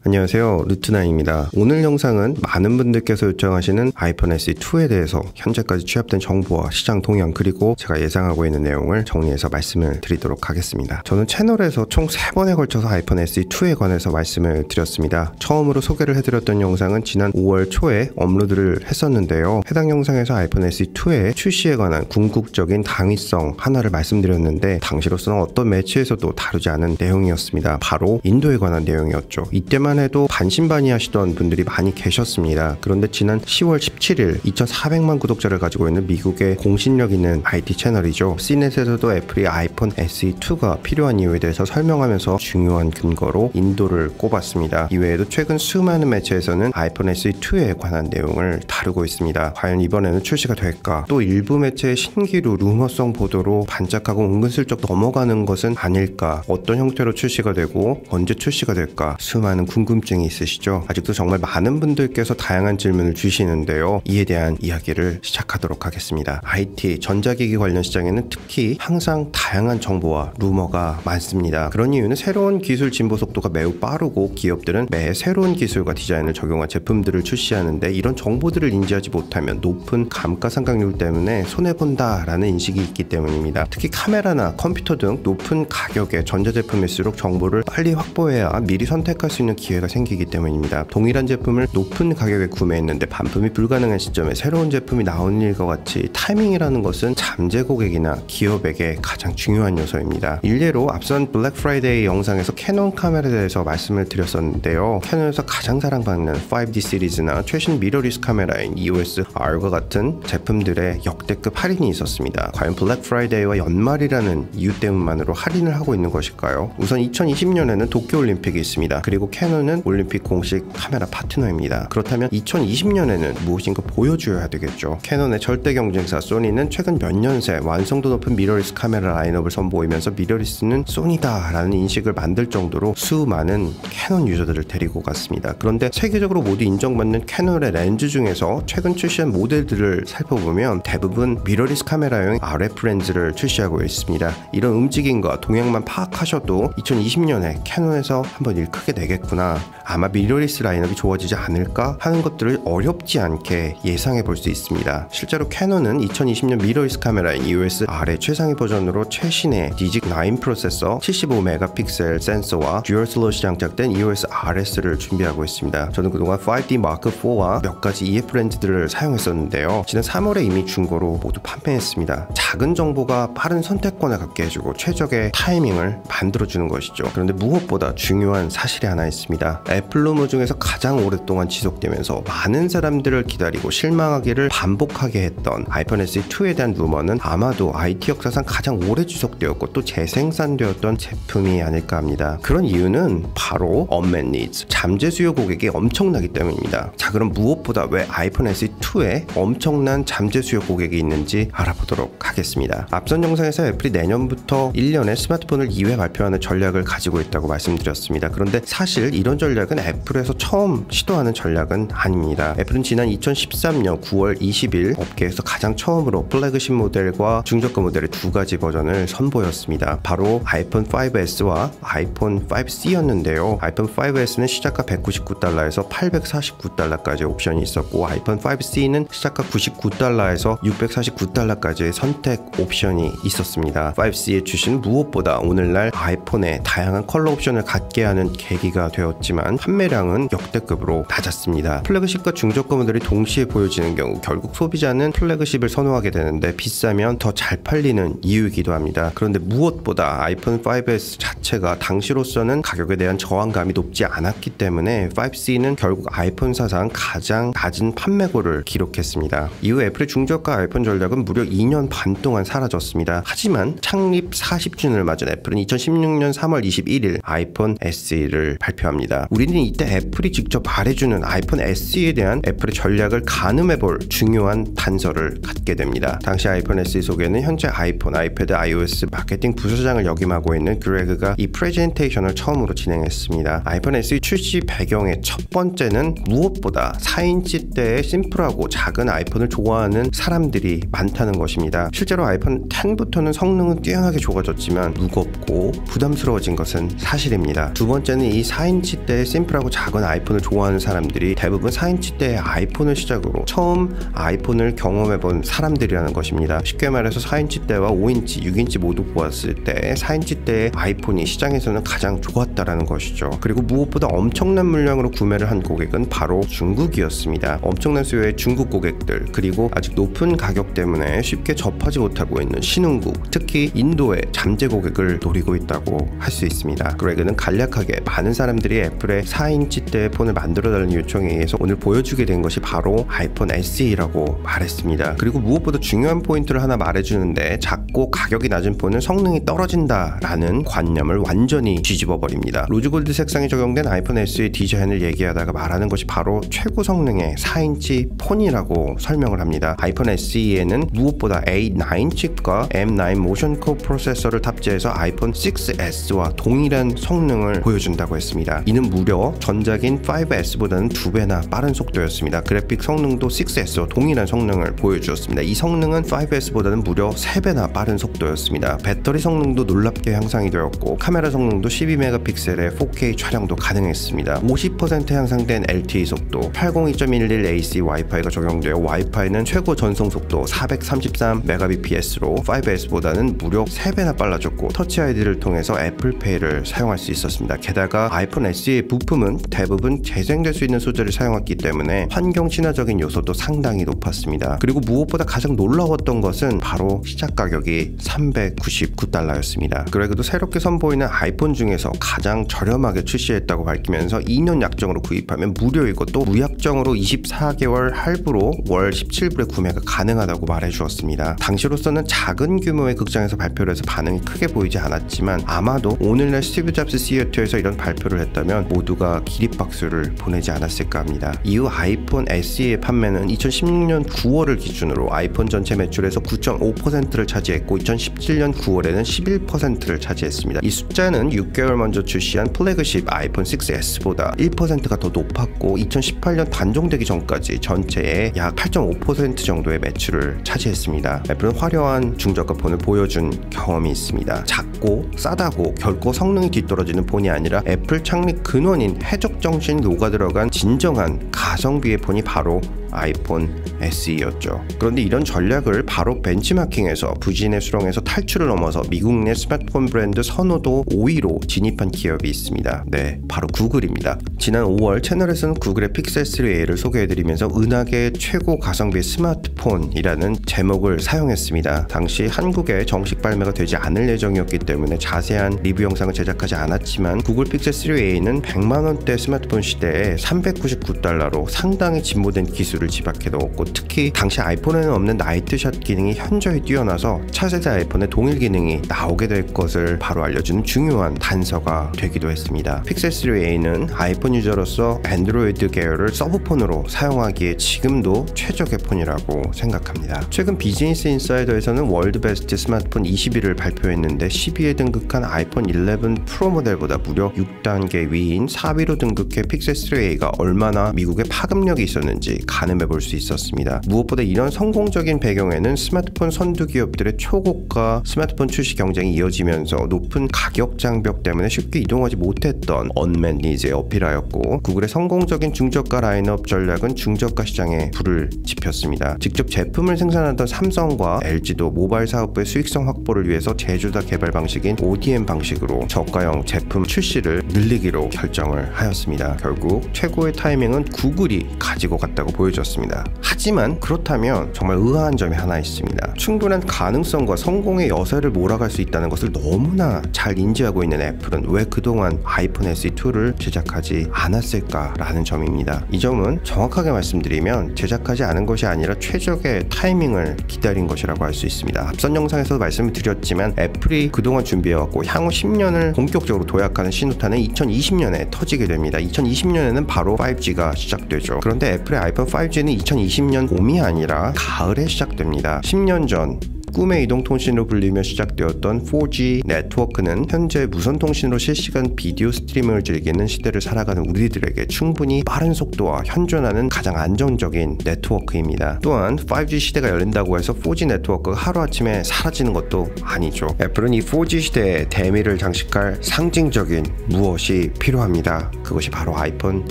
안녕하세요, 루트나입니다. 오늘 영상은 많은 분들께서 요청하시는 아이폰 SE2에 대해서 현재까지 취합된 정보와 시장 동향, 그리고 제가 예상하고 있는 내용을 정리해서 말씀을 드리도록 하겠습니다. 저는 채널에서 총 3번에 걸쳐서 아이폰 SE2에 관해서 말씀을 드렸습니다. 처음으로 소개를 해드렸던 영상은 지난 5월 초에 업로드를 했었는데요. 해당 영상에서 아이폰 SE2의 출시에 관한 궁극적인 당위성 하나를 말씀드렸는데, 당시로서는 어떤 매체에서도 다루지 않은 내용이었습니다. 바로 인도에 관한 내용이었죠. 이때만 해도 반신반의하시던 분들이 많이 계셨습니다. 그런데 지난 10월 17일 2,400만 구독자를 가지고 있는 미국의 공신력 있는 IT 채널이죠. CNET에서도 애플이 아이폰 SE2가 필요한 이유에 대해서 설명하면서 중요한 근거로 인도를 꼽았습니다. 이외에도 최근 수많은 매체에서는 아이폰 SE2에 관한 내용을 다루고 있습니다. 과연 이번에는 출시가 될까? 또 일부 매체의 신기루 루머성 보도로 반짝하고 은근슬쩍 넘어가는 것은 아닐까? 어떤 형태로 출시가 되고 언제 출시가 될까? 수많은 궁금증이 있으시죠? 아직도 정말 많은 분들께서 다양한 질문을 주시는데요. 이에 대한 이야기를 시작하도록 하겠습니다. IT, 전자기기 관련 시장에는 특히 항상 다양한 정보와 루머가 많습니다. 그런 이유는 새로운 기술 진보 속도가 매우 빠르고 기업들은 매 새로운 기술과 디자인을 적용한 제품들을 출시하는데, 이런 정보들을 인지하지 못하면 높은 감가상각률 때문에 손해본다라는 인식이 있기 때문입니다. 특히 카메라나 컴퓨터 등 높은 가격의 전자제품일수록 정보를 빨리 확보해야 미리 선택할 수 있는 기회가 생기기 때문입니다. 동일한 제품을 높은 가격에 구매했는데 반품이 불가능한 시점에 새로운 제품이 나오는 일과 같이 타이밍이라는 것은 잠재 고객이나 기업에게 가장 중요한 요소입니다. 일례로 앞선 블랙 프라이데이 영상에서 캐논 카메라에 대해서 말씀을 드렸었는데요. 캐논에서 가장 사랑받는 5D 시리즈나 최신 미러리스 카메라인 EOS R과 같은 제품들의 역대급 할인이 있었습니다. 과연 블랙 프라이데이와 연말이라는 이유 때문만으로 할인을 하고 있는 것일까요? 우선 2020년에는 도쿄올림픽이 있습니다. 그리고 캐논은 올림픽 공식 카메라 파트너입니다. 그렇다면 2020년에는 무엇인가 보여줘야 되겠죠. 캐논의 절대 경쟁사 소니는 최근 몇 년 새 완성도 높은 미러리스 카메라 라인업을 선보이면서 미러리스는 소니다 라는 인식을 만들 정도로 수많은 캐논 유저들을 데리고 갔습니다. 그런데 세계적으로 모두 인정받는 캐논의 렌즈 중에서 최근 출시한 모델들을 살펴보면 대부분 미러리스 카메라용 RF 렌즈를 출시하고 있습니다. 이런 움직임과 동향만 파악하셔도 2020년에 캐논에서 한번 일 크게 내겠구나, 아마 미러리스 라인업이 좋아지지 않을까 하는 것들을 어렵지 않게 예상해 볼 수 있습니다. 실제로 캐논은 2020년 미러리스 카메라인 EOS R의 최상위 버전으로 최신의 디직9 프로세서, 75메가픽셀 센서와 듀얼 슬롯이 장착된 EOS RS를 준비하고 있습니다. 저는 그동안 5D Mark IV와 몇 가지 EF 렌즈들을 사용했었는데요. 지난 3월에 이미 중고로 모두 판매했습니다. 작은 정보가 빠른 선택권을 갖게 해주고 최적의 타이밍을 만들어주는 것이죠. 그런데 무엇보다 중요한 사실이 하나 있습니다. 애플 루머 중에서 가장 오랫동안 지속되면서 많은 사람들을 기다리고 실망하기를 반복하게 했던 아이폰 SE2에 대한 루머는 아마도 IT 역사상 가장 오래 지속되었고 또 재생산되었던 제품이 아닐까 합니다. 그런 이유는 바로 unmet needs, 잠재 수요 고객이 엄청나기 때문입니다. 자, 그럼 무엇보다 왜 아이폰 SE2에 엄청난 잠재 수요 고객이 있는지 알아보도록 하겠습니다. 앞선 영상에서 애플이 내년부터 1년에 스마트폰을 2회 발표하는 전략을 가지고 있다고 말씀드렸습니다. 그런데 사실 이런 전략은 애플에서 처음 시도하는 전략은 아닙니다. 애플은 지난 2013년 9월 20일 업계에서 가장 처음으로 플래그십 모델과 중저가 모델의 두 가지 버전을 선보였습니다. 바로 아이폰 5S와 아이폰 5C였는데요. 아이폰 5S는 시작가 $199에서 $849까지 옵션이 있었고, 아이폰 5C는 시작가 $99에서 $649까지의 선택 옵션이 있었습니다. 5C의 출시는 무엇보다 오늘날 아이폰의 다양한 컬러 옵션을 갖게 하는 계기가 되었지만 판매량은 역대급으로 낮았습니다. 플래그십과 중저가 모델이 동시에 보여지는 경우 결국 소비자는 플래그십을 선호하게 되는데, 비싸면 더 잘 팔리는 이유이기도 합니다. 그런데 무엇보다 아이폰 5S 자체가 당시로서는 가격에 대한 저항감이 높지 않았기 때문에 5C는 결국 아이폰 사상 가장 낮은 판매고를 기록했습니다. 이후 애플의 중저가 아이폰 전략은 무려 2년 반 동안 사라졌습니다. 하지만 창립 40주년을 맞은 애플은 2016년 3월 21일 아이폰 SE를 발표합니다. 우리는 이때 애플이 직접 말해주는 아이폰 SE에 대한 애플의 전략을 가늠해볼 중요한 단서를 갖게 됩니다. 당시 아이폰 SE 소개는 현재 아이폰, 아이패드, iOS 마케팅 부서장을 역임하고 있는 그레그가 이 프레젠테이션을 처음으로 진행했습니다. 아이폰 SE 출시 배경의 첫 번째는 무엇보다 4인치대의 심플하고 작은 아이폰을 좋아하는 사람들이 많다는 것입니다. 실제로 아이폰 10부터는 성능은 뛰어나게 좋아졌지만 무겁고 부담스러워진 것은 사실입니다. 두 번째는 이 4인치 4인치대의 심플하고 작은 아이폰을 좋아하는 사람들이 대부분 4인치대의 아이폰을 시작으로 처음 아이폰을 경험해본 사람들이라는 것입니다. 쉽게 말해서 4인치대와 5인치, 6인치 모두 보았을 때 4인치대의 아이폰이 시장에서는 가장 좋았다라는 것이죠. 그리고 무엇보다 엄청난 물량으로 구매를 한 고객은 바로 중국이었습니다. 엄청난 수요의 중국 고객들, 그리고 아직 높은 가격 때문에 쉽게 접하지 못하고 있는 신흥국, 특히 인도의 잠재 고객을 노리고 있다고 할 수 있습니다. 그레그는 간략하게 많은 사람들이 애플의 4인치대 폰을 만들어달라는 요청에 의해서 오늘 보여주게 된 것이 바로 아이폰 SE라고 말했습니다. 그리고 무엇보다 중요한 포인트를 하나 말해주는데, 작고 가격이 낮은 폰은 성능이 떨어진다라는 관념을 완전히 뒤집어 버립니다. 로즈골드 색상이 적용된 아이폰 SE 디자인을 얘기하다가 말하는 것이 바로 최고 성능의 4인치 폰이라고 설명을 합니다. 아이폰 SE에는 무엇보다 A9 칩과 M9 모션 코 프로세서를 탑재해서 아이폰 6S와 동일한 성능을 보여준다고 했습니다. 이는 무려 전작인 5S보다는 2배나 빠른 속도였습니다. 그래픽 성능도 6S와 동일한 성능을 보여주었습니다. 이 성능은 5S보다는 무려 3배나 빠른 속도였습니다. 배터리 성능도 놀랍게 향상이 되었고, 카메라 성능도 12메가픽셀의 4K 촬영도 가능했습니다. 50% 향상된 LTE 속도, 802.11 AC 와이파이가 적용되어 와이파이는 최고 전송 속도 433mbps로 5S보다는 무려 3배나 빨라졌고, 터치 아이디를 통해서 애플페이를 사용할 수 있었습니다. 게다가 아이폰 SE의 부품은 대부분 재생될 수 있는 소재를 사용했기 때문에 환경 친화적인 요소도 상당히 높았습니다. 그리고 무엇보다 가장 놀라웠던 것은 바로 시작 가격이 $399였습니다. 그래도 새롭게 선보이는 아이폰 중에서 가장 저렴하게 출시했다고 밝히면서 2년 약정으로 구입하면 무료이고, 또 무약정으로 24개월 할부로 월 17불에 구매가 가능하다고 말해주었습니다. 당시로서는 작은 규모의 극장에서 발표를 해서 반응이 크게 보이지 않았지만, 아마도 오늘날 스티브 잡스 시어터에서 이런 발표를 했다면 모두가 기립박수를 보내지 않았을까 합니다. 이후 아이폰 SE의 판매는 2016년 9월을 기준으로 아이폰 전체 매출에서 9.5%를 차지했고, 2017년 9월에는 11%를 차지했습니다. 이 숫자는 6개월 먼저 출시한 플래그십 아이폰 6S보다 1%가 더 높았고, 2018년 단종되기 전까지 전체의 약 8.5% 정도의 매출을 차지했습니다. 애플은 화려한 중저가 폰을 보여준 경험이 있습니다. 작고 싸다고 결코 성능이 뒤떨어지는 폰이 아니라 애플 창립 근원인 해적 정신이 녹아들어간 진정한 가성비의 폰이 바로 아이폰 SE였죠. 그런데 이런 전략을 바로 벤치마킹에서 부진의 수렁에서 탈출을 넘어서 미국 내 스마트폰 브랜드 선호도 5위로 진입한 기업이 있습니다. 네, 바로 구글입니다. 지난 5월 채널에서는 구글의 픽셀 3A를 소개해드리면서 은하계 최고 가성비 스마트폰이라는 제목을 사용했습니다. 당시 한국에 정식 발매가 되지 않을 예정이었기 때문에 자세한 리뷰 영상을 제작하지 않았지만, 구글 픽셀 3A는 100만원대 스마트폰 시대에 $399로 상당히 진보된 기술을 집약해 넣었고, 특히 당시 아이폰에는 없는 나이트샷 기능이 현저히 뛰어나서 차세대 아이폰에 동일 기능이 나오게 될 것을 바로 알려주는 중요한 단서가 되기도 했습니다. 픽셀 3A는 아이폰 유저로서 안드로이드 계열을 서브폰으로 사용하기에 지금도 최적의 폰이라고 생각합니다. 최근 비즈니스 인사이더에서는 월드 베스트 스마트폰 20위를 발표했는데, 10위에 등극한 아이폰 11 프로 모델보다 무려 6단계 위인 4위로 등극해 픽셀 3A가 얼마나 미국에 파급력이 있었는지 가늠해 볼 수 있었습니다. 무엇보다 이런 성공적인 배경에는 스마트폰 선두 기업들의 초고가 스마트폰 출시 경쟁이 이어지면서 높은 가격 장벽 때문에 쉽게 이동하지 못했던 언맨 니즈에 어필하였고, 구글의 성공적인 중저가 라인업 전략은 중저가 시장에 불을 지폈습니다. 직접 제품을 생산하던 삼성과 LG도 모바일 사업부의 수익성 확보를 위해서 제조사 개발 방식인 ODM 방식으로 저가형 제품 출시를 늘리기로 결정을 하였습니다. 결국 최고의 타이밍은 구글이 가지고 갔다고 보여줬습니다. 하지만 그렇다면 정말 의아한 점이 하나 있습니다. 충분한 가능성과 성공의 여세를 몰아갈 수 있다는 것을 너무나 잘 인지하고 있는 애플은 왜 그동안 아이폰 SE2를 제작하지 않았을까라는 점입니다. 이 점은 정확하게 말씀드리면 제작하지 않은 것이 아니라 최적의 타이밍을 기다린 것이라고 할 수 있습니다. 앞선 영상에서도 말씀을 드렸지만, 애플이 그동안 준비해왔고 향후 10년을 본격적으로 도약하는 신호탄은 2020년에 터지게 됩니다. 2020년에는 바로 5G가 시작되죠. 그런데 애플의 아이폰 5G는 2020년 봄이 아니라 가을에 시작됩니다. 10년 전 꿈의 이동통신으로 불리며 시작되었던 4G 네트워크는 현재 무선통신으로 실시간 비디오 스트리밍을 즐기는 시대를 살아가는 우리들에게 충분히 빠른 속도와 현존하는 가장 안정적인 네트워크입니다. 또한 5G 시대가 열린다고 해서 4G 네트워크가 하루아침에 사라지는 것도 아니죠. 애플은 이 4G 시대에 대미를 장식할 상징적인 무엇이 필요합니다. 그것이 바로 아이폰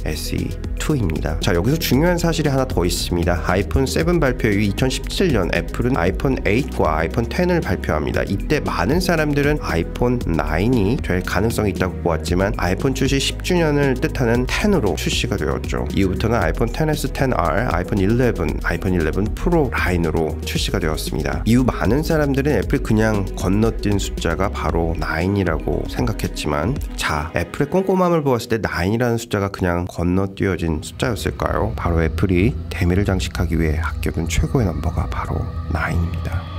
SE2입니다. 자, 여기서 중요한 사실이 하나 더 있습니다. 아이폰 7 발표 이후 2017년 애플은 아이폰 8과 아이폰 10을 발표합니다. 이때 많은 사람들은 아이폰 9이 될 가능성이 있다고 보았지만 아이폰 출시 10주년을 뜻하는 10으로 출시가 되었죠. 이후부터는 아이폰 XS, XR, 아이폰 11, 아이폰 11 프로 라인으로 출시가 되었습니다. 이후 많은 사람들은 애플이 그냥 건너뛴 숫자가 바로 9이라고 생각했지만, 자, 애플의 꼼꼼함을 보았을 때 9이라는 숫자가 그냥 건너뛰어진 숫자였을까요? 바로 애플이 대미를 장식하기 위해 합격한 최고의 넘버가 바로 9입니다.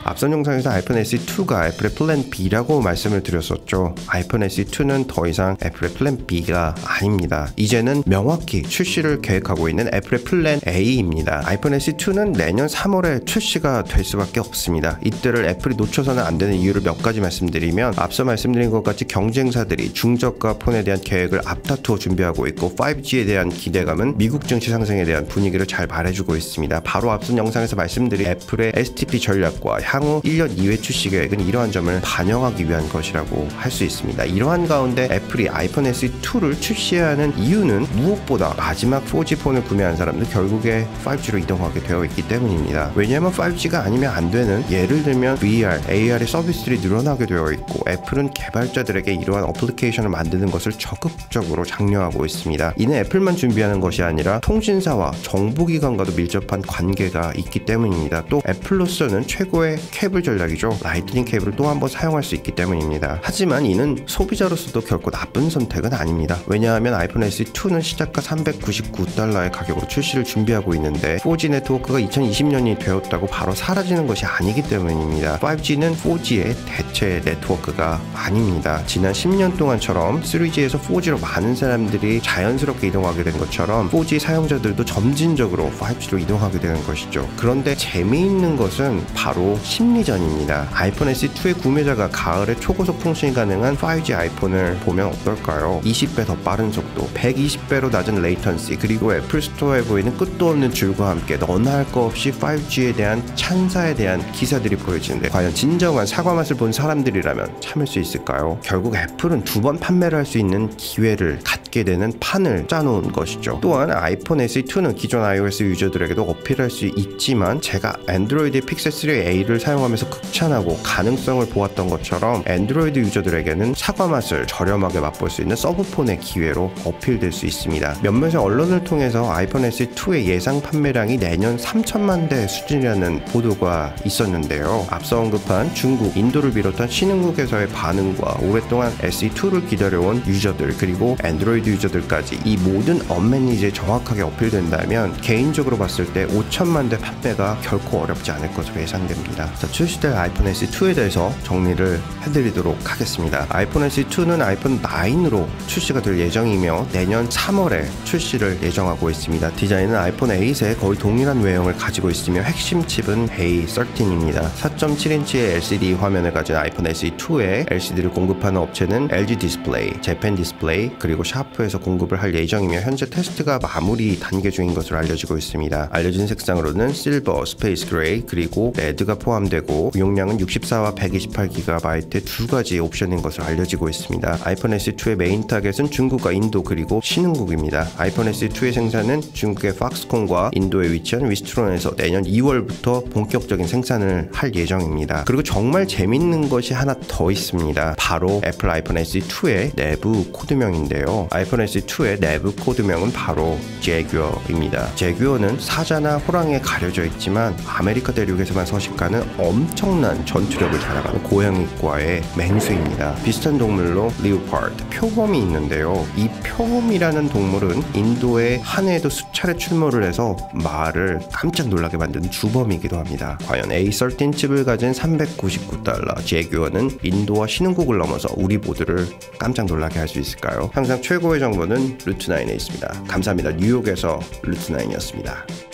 앞선 영상에서 아이폰 SE2가 애플의 플랜 B라고 말씀을 드렸었죠. 아이폰 SE2는 더 이상 애플의 플랜 B가 아닙니다. 이제는 명확히 출시를 계획하고 있는 애플의 플랜 A입니다. 아이폰 SE2는 내년 3월에 출시가 될 수밖에 없습니다. 이때를 애플이 놓쳐서는 안 되는 이유를 몇 가지 말씀드리면, 앞서 말씀드린 것 같이 경쟁사들이 중저가 폰에 대한 계획을 앞다투어 준비하고 있고 5G에 대한 기대감은 미국 증시 상승에 대한 분위기를 잘 말해주고 있습니다. 바로 앞선 영상에서 말씀드린 애플의 STP 전략과 향후 1년 이외 출시 계획은 이러한 점을 반영하기 위한 것이라고 할 수 있습니다. 이러한 가운데 애플이 아이폰 SE2를 출시해야 하는 이유는 무엇보다 마지막 4G 폰을 구매한 사람들 결국에 5G로 이동하게 되어 있기 때문입니다. 왜냐하면 5G가 아니면 안 되는, 예를 들면 VR, AR의 서비스들이 늘어나게 되어 있고 애플은 개발자들에게 이러한 어플리케이션을 만드는 것을 적극적으로 장려하고 있습니다. 이는 애플만 준비하는 것이 아니라 통신사와 정보기관과도 밀접한 관계가 있기 때문입니다. 또 애플로서는 최고의 케이블 전략이죠. 라이트닝 케이블을 또 한 번 사용할 수 있기 때문입니다. 하지만 이는 소비자로서도 결코 나쁜 선택은 아닙니다. 왜냐하면 아이폰 SE2는 시작가 $399의 가격으로 출시를 준비하고 있는데 4G 네트워크가 2020년이 되었다고 바로 사라지는 것이 아니기 때문입니다. 5G는 4G의 대체 네트워크가 아닙니다. 지난 10년 동안처럼 3G에서 4G로 많은 사람들이 자연스럽게 이동하게 된 것처럼 4G 사용자들도 점진적으로 5G로 이동하게 되는 것이죠. 그런데 재미있는 것은 바로 심리전입니다. 아이폰 SE2의 구매자가 가을에 초고속 통신이 가능한 5G 아이폰을 보면 어떨까요? 20배 더 빠른 속도, 120배로 낮은 레이턴시, 그리고 애플 스토어에 보이는 끝도 없는 줄과 함께 너나 할 거 없이 5G에 대한 찬사에 대한 기사들이 보여지는데, 과연 진정한 사과 맛을 본 사람들이라면 참을 수 있을까요? 결국 애플은 2번 판매를 할 수 있는 기회를 갖게 되는 판을 짜놓은 것이죠. 또한 아이폰 SE2는 기존 iOS 유저들에게도 어필할 수 있지만, 제가 안드로이드 픽셀 3A를 사용하면서 극찬하고 가능성을 보았던 것처럼 앤드로이드 유저들에게는 사과 맛을 저렴하게 맛볼 수 있는 서브폰의 기회로 어필될 수 있습니다. 몇몇의 언론을 통해서 아이폰 SE2의 예상 판매량이 내년 3천만 대 수준이라는 보도가 있었는데요. 앞서 언급한 중국, 인도를 비롯한 신흥국에서의 반응과 오랫동안 SE2를 기다려온 유저들, 그리고 앤드로이드 유저들까지 이 모든 언맨니즈에 정확하게 어필된다면 개인적으로 봤을 때 5천만 대 판매가 결코 어렵지 않을 것으로 예상됩니다. 자, 출시될 아이폰 SE2에 대해서 정리를 해드리도록 하겠습니다. 아이폰 SE2는 아이폰 9으로 출시가 될 예정이며 내년 3월에 출시를 예정하고 있습니다. 디자인은 아이폰 8에 거의 동일한 외형을 가지고 있으며 핵심 칩은 A13입니다. 4.7인치의 LCD 화면을 가진 아이폰 SE2에 LCD를 공급하는 업체는 LG 디스플레이, 재팬 디스플레이, 그리고 샤프에서 공급을 할 예정이며 현재 테스트가 마무리 단계 중인 것으로 알려지고 있습니다. 알려진 색상으로는 실버, 스페이스 그레이, 그리고 레드가 포함되고 용량은 64와 128GB 두 가지 옵션인 것으로 알려지고 있습니다. 아이폰 SE2의 메인 타겟은 중국과 인도 그리고 신흥국입니다. 아이폰 SE2의 생산은 중국의 팍스콘과 인도에 위치한 위스트론에서 내년 2월부터 본격적인 생산을 할 예정입니다. 그리고 정말 재밌는 것이 하나 더 있습니다. 바로 애플 아이폰 SE2의 내부 코드명인데요. 아이폰 SE2의 내부 코드명은 바로 제규어입니다. 제규어는 사자나 호랑이에 가려져 있지만 아메리카 대륙에서만 서식하는 엄청난 전투력을 자랑하는 고양이과의 맹수입니다. 비슷한 동물로 리오파드, 표범이 있는데요. 이 표범이라는 동물은 인도의 한 해에도 수차례 출몰을 해서 마을을 깜짝 놀라게 만드는 주범이기도 합니다. 과연 A13 칩을 가진 $399, 제규어는 인도와 신흥국을 넘어서 우리 모두를 깜짝 놀라게 할 수 있을까요? 항상 최고의 정보는 루트9에 있습니다. 감사합니다. 뉴욕에서 루트9이었습니다.